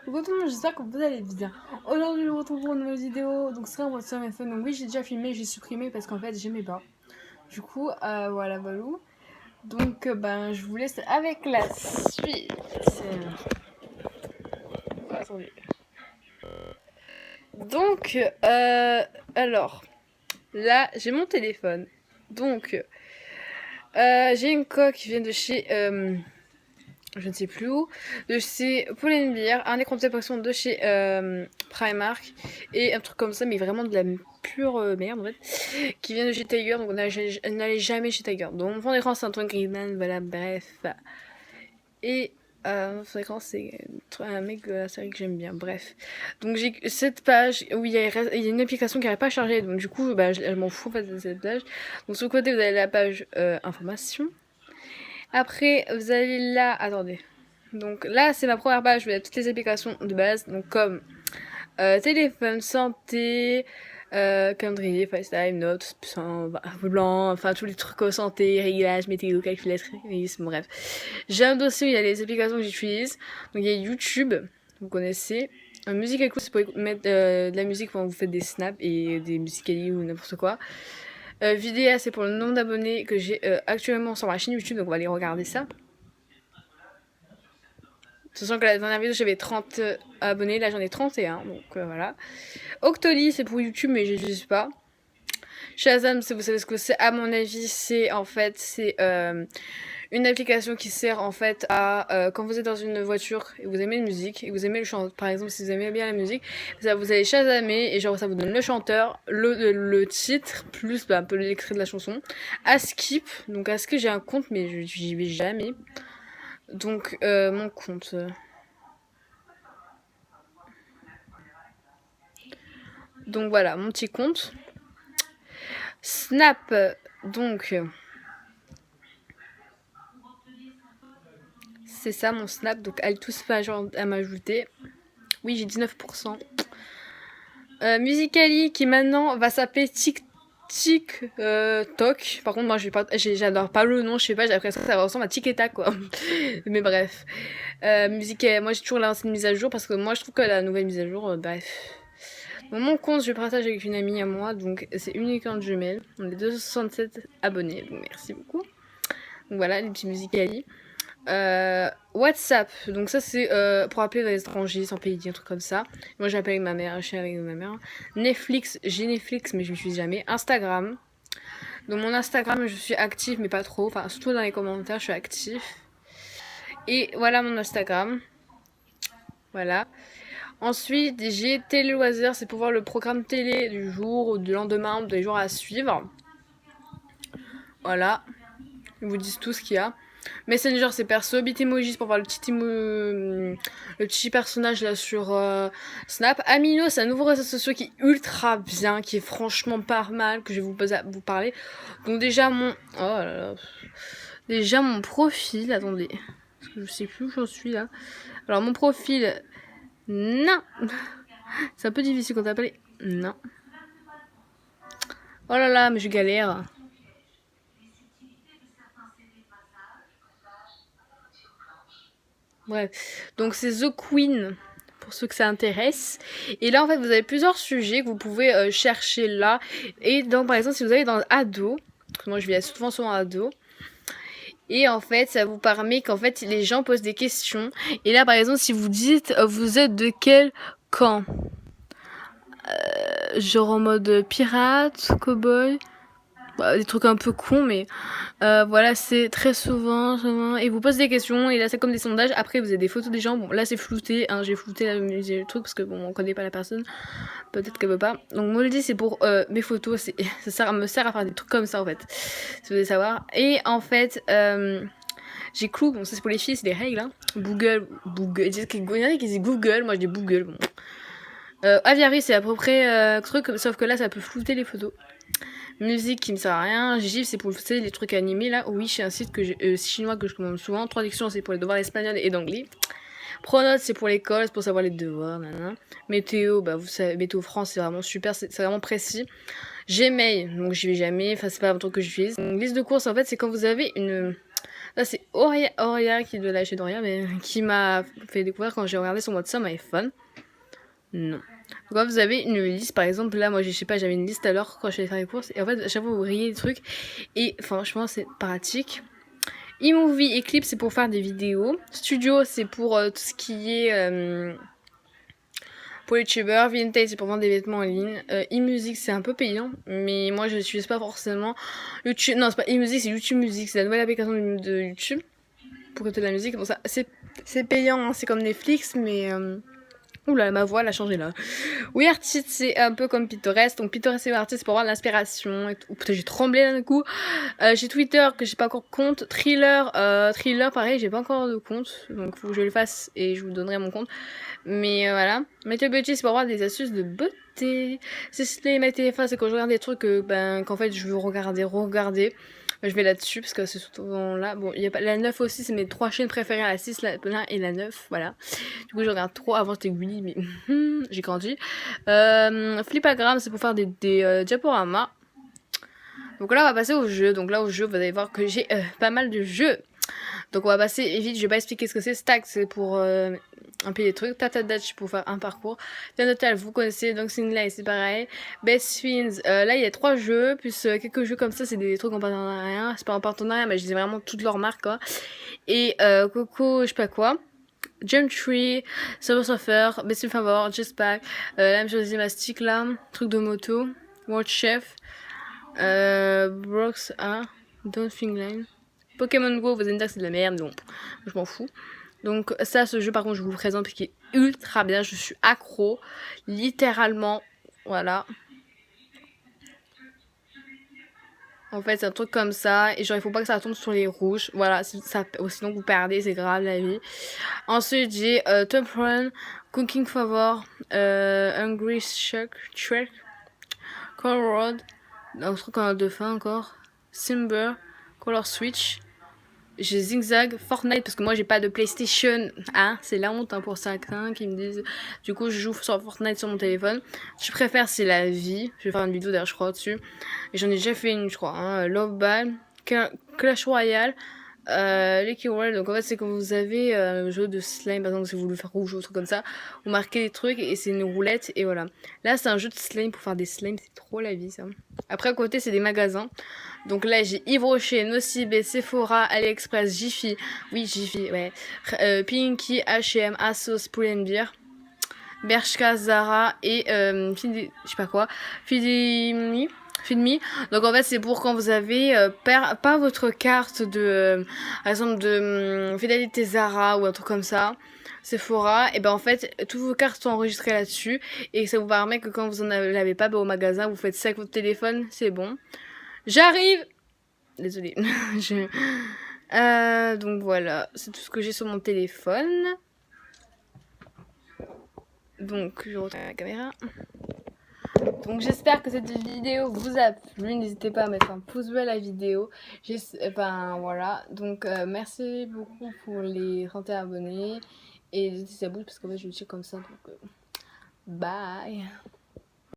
Donc tout le monde, j'espère que vous allez bien. Aujourd'hui, je vous retrouve pour une nouvelle vidéo. Donc c'est moi sur mes phones. Donc oui, j'ai déjà filmé, j'ai supprimé parce qu'en fait, j'aimais pas. Du coup, voilà, balou. Donc ben, je vous laisse avec la suite. Attendez. Donc, alors, là, j'ai mon téléphone. Donc, j'ai une coque qui vient de chez... je ne sais plus où, de chez Pull&Bear, un écran de poisson de chez Primark, et un truc comme ça, mais vraiment de la pure merde en fait, qui vient de chez Tiger, donc on n'allait jamais chez Tiger. Donc mon fond d'écran c'est Antoine Griezmann, voilà, bref. Et mon fond d'écran c'est un mec de la série que j'aime bien, bref. Donc j'ai cette page où il y a une application qui n'arrive pas à charger, donc du coup bah, je m'en fous en fait de cette page. Donc sur le côté vous avez la page information. Après, vous allez là, attendez. Donc là, c'est ma première page, vous avez toutes les applications de base, donc comme téléphone, santé, calendrier, FaceTime, notes, blanc, enfin tous les trucs santé, réglage, météo, calculatrice, bref. J'ai un dossier où il y a les applications que j'utilise. Donc il y a YouTube, vous connaissez. Musique écoute, c'est pour mettre de la musique quand vous faites des snaps et des musicali ou n'importe quoi. Vidéa, c'est pour le nombre d'abonnés que j'ai actuellement sur ma chaîne YouTube, donc on va aller regarder ça. Sachant que la dernière vidéo j'avais 30 abonnés, là j'en ai 31, donc voilà. Octoly c'est pour YouTube mais je n'utilise pas. Shazam, vous savez ce que c'est, à mon avis c'est en fait c'est une application qui sert en fait à quand vous êtes dans une voiture et vous aimez une musique et vous aimez le chant, par exemple si vous aimez bien la musique, ça, vous allez Shazamer et genre ça vous donne le chanteur, le titre plus un peu l'extrait de la chanson. À Skip, donc à Skip j'ai un compte mais j'y vais jamais. Donc mon compte. Donc voilà, mon petit compte. Snap, donc c'est ça mon Snap, donc allez tous à m'ajouter. Oui, j'ai 19%. Musicali qui maintenant va s'appeler TikTok. Par contre, moi j'adore pas le nom, je sais pas, j'ai l'impression que ça ressemble à Tic et Tac quoi. Mais bref. Moi j'ai toujours lancé une mise à jour parce que moi je trouve que la nouvelle mise à jour, bref. Donc, mon compte, je partage avec une amie à moi, donc c'est Unicorn Jumelle. On est 267 abonnés, donc merci beaucoup. Donc voilà, les petits musicali. WhatsApp, donc ça c'est pour appeler dans les étrangers, sans payer, un truc comme ça. Moi j'appelle avec ma mère, je suis avec ma mère. Netflix, j'ai Netflix mais je n'utilise jamais. Instagram, donc mon Instagram je suis active mais pas trop, enfin surtout dans les commentaires je suis active. Et voilà mon Instagram. Voilà. Ensuite j'ai Télé Loisirs, c'est pour voir le programme télé du jour ou du lendemain ou des jours à suivre. Voilà. Ils vous disent tout ce qu'il y a. Messenger c'est perso, Bitemoji pour voir le petit personnage là sur Snap. Amino c'est un nouveau réseau social qui est ultra bien, qui est franchement pas mal, que je vais vous parler. Donc déjà déjà mon profil, attendez, parce que je sais plus où j'en suis là. Alors mon profil, non, c'est un peu difficile quand t'appelles, non. Oh là là, mais je galère. Bref, donc c'est The Queen pour ceux que ça intéresse. Et là en fait vous avez plusieurs sujets que vous pouvez chercher là. Et donc par exemple si vous allez dans ado, moi je vais souvent ado. Et en fait ça vous permet qu'en fait les gens posent des questions. Et là par exemple si vous dites vous êtes de quel camp, genre en mode pirate, cowboy, des trucs un peu cons mais voilà c'est très souvent et vous posez des questions et là c'est comme des sondages. Après vous avez des photos des gens, bon là c'est flouté hein, j'ai flouté le truc parce que bon on connaît pas la personne, peut-être qu'elle veut pas. Donc Moldy c'est pour mes photos, ça me sert à faire des trucs comme ça en fait si vous voulez savoir. Et en fait j'ai Clou, bon ça c'est pour les filles, c'est des règles hein. Google, il y en a qui disent Google, moi je dis Google, bon. Aviary c'est à peu près truc, sauf que là ça peut flouter les photos. Musique qui me sert à rien. GIF c'est pour les trucs animés là. Oui, c'est un site que chinois que je commande souvent. Traduction c'est pour les devoirs d'espagnol et d'anglais. Pronote c'est pour l'école, c'est pour savoir les devoirs. Nanana. Météo, bah vous savez, Météo France c'est vraiment super, c'est vraiment précis. Gmail, donc j'y vais jamais, enfin c'est pas un truc que j'utilise. Donc liste de courses en fait c'est quand vous avez une Là, c'est Auria qui est de la chez Doria, mais qui m'a fait découvrir quand j'ai regardé son WhatsApp iPhone. Non. Donc là, vous avez une liste, par exemple, là, moi, je sais pas, j'avais une liste alors quand je allais faire les courses, et en fait, à chaque fois, vous voyez des trucs, et franchement, c'est pratique. eMovie et Clip, c'est pour faire des vidéos. Studio, c'est pour tout ce qui est pour les youtubeurs. Vintage, c'est pour vendre des vêtements en ligne. eMusic, c'est un peu payant, mais moi, je n'utilise pas forcément YouTube. Non, c'est pas eMusic, c'est YouTube Music, c'est la nouvelle application de YouTube pour écouter de la musique. Bon, ça, c'est payant, hein, c'est comme Netflix, mais oula, ma voix elle a changé là. Oui, artiste, c'est un peu comme Pinterest. Donc, Pinterest et artiste, c'est pour avoir de l'inspiration. Oh putain, j'ai tremblé là d'un coup. J'ai Twitter que j'ai pas encore de compte. Thriller, pareil, j'ai pas encore de compte. Donc, faut que je le fasse et je vous donnerai mon compte. Mais voilà. Meteo Beauty, c'est pour avoir des astuces de beauté. C'est Slay My Téléphone, c'est quand je regarde des trucs qu'en fait je veux regarder. Je vais là-dessus parce que c'est souvent là. Bon, il y a pas la 9 aussi, c'est mes 3 chaînes préférées, la 6, la 1 et la 9, voilà. Du coup, je regarde trop. Avant, c'était Willy, mais j'ai grandi. Flipagram, c'est pour faire des diaporamas. Donc là, on va passer au jeu. Donc là, au jeu, vous allez voir que j'ai pas mal de jeux. Donc on va passer vite, je vais pas expliquer ce que c'est. Stack, c'est pour empiler des trucs. Tata Dutch pour faire un parcours. Pianotal, vous connaissez. Donc Line, c'est pareil. Best Fiends, là il y a 3 jeux, plus quelques jeux comme ça, c'est des trucs en partenariat. C'est pas en partenariat, mais je dis vraiment toutes leurs marques, quoi. Et Coco, je sais pas quoi. Jump Tree, Silver Surfer, Best Favor, Just Pack, la même chose, Mastic là, truc de moto, World Chef, Brox A, Don't Think Line. Pokémon Go, vous allez me dire que c'est de la merde, donc je m'en fous. Donc ça, ce jeu par contre, je vous le présente parce qu'il est ultra bien, je suis accro, littéralement, voilà. En fait, c'est un truc comme ça, et genre il faut pas que ça tombe sur les rouges, voilà, sinon vous perdez, c'est grave la vie. Ensuite, j'ai Top Run, Cooking Favor, Hungry Shark, Call Road, un truc de fin encore, Simber, Color Switch. J'ai Zigzag, Fortnite, parce que moi j'ai pas de PlayStation, hein, c'est la honte hein, pour certains qui me disent. Du coup, je joue sur Fortnite sur mon téléphone. Je préfère C'est la vie. Je vais faire une vidéo d'ailleurs, je crois, dessus. Et j'en ai déjà fait une, je crois. Hein. Love Ball, Clash Royale, Lucky World. Donc en fait, c'est quand vous avez un jeu de slime, par exemple, si vous voulez faire rouge ou un truc comme ça, vous marquez des trucs et c'est une roulette, et voilà. Là, c'est un jeu de slime pour faire des slimes, c'est trop la vie ça. Après, à côté, c'est des magasins. Donc là, j'ai Yves Rocher, Nocibé, Sephora, AliExpress, Jiffy. Oui, Jiffy, ouais. Pinky, H&M, Asos, Pull&Bear, Bershka, Zara et je sais pas quoi, Feedme. Donc en fait, c'est pour quand vous avez pas votre carte de, par exemple, de fidélité Zara ou un truc comme ça. Sephora, et ben en fait, toutes vos cartes sont enregistrées là-dessus et ça vous permet que quand vous en l'avez pas au magasin, vous faites ça avec votre téléphone, c'est bon. J'arrive. Désolée. Donc voilà, c'est tout ce que j'ai sur mon téléphone. Donc je retourne à la caméra. Donc j'espère que cette vidéo vous a plu. N'hésitez pas à mettre un pouce bleu à la vidéo. Ben voilà. Donc merci beaucoup pour les 31 abonnés. Et si ça bouge parce qu'en fait je le check comme ça. Donc bye.